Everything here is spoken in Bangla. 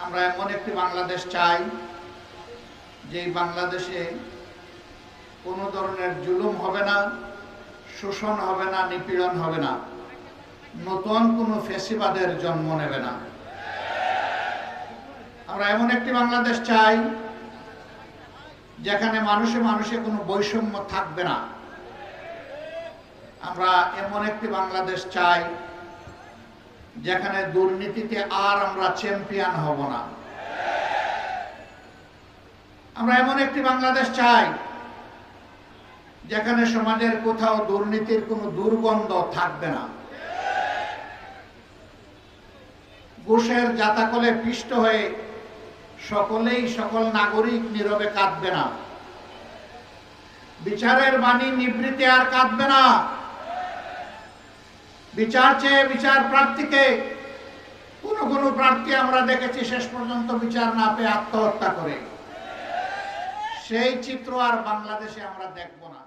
আমরা এমন একটি বাংলাদেশ চাই যে বাংলাদেশে কোনো ধরনের জুলুম হবে না, শোষণ হবে না, নিপীড়ন হবে না, নতুন কোনো ফ্যাসিবাদের জন্ম নেবে না। আমরা এমন একটি বাংলাদেশ চাই যেখানে মানুষে মানুষে কোনো বৈষম্য থাকবে না। আমরা এমন একটি বাংলাদেশ চাই যেখানে দুর্নীতিতে আর আমরা চ্যাম্পিয়ন হব না। আমরা এমন একটি বাংলাদেশ চাই যেখানে সমাজের কোথাও দুর্নীতির কোনো দুর্গন্ধ থাকবে না। ঘুষের জাতাকলে পিষ্ট হয়ে সকল নাগরিক নীরবে কাঁদবে না। বিচারের বাণী নিবৃত্তে আর কাঁদবে না। বিচার চেয়ে বিচার প্রার্থীকে কোন প্রার্থী আমরা দেখেছি শেষ পর্যন্ত বিচার না পেয়ে আত্মহত্যা করে। সেই চিত্র আর বাংলাদেশে আমরা দেখব না।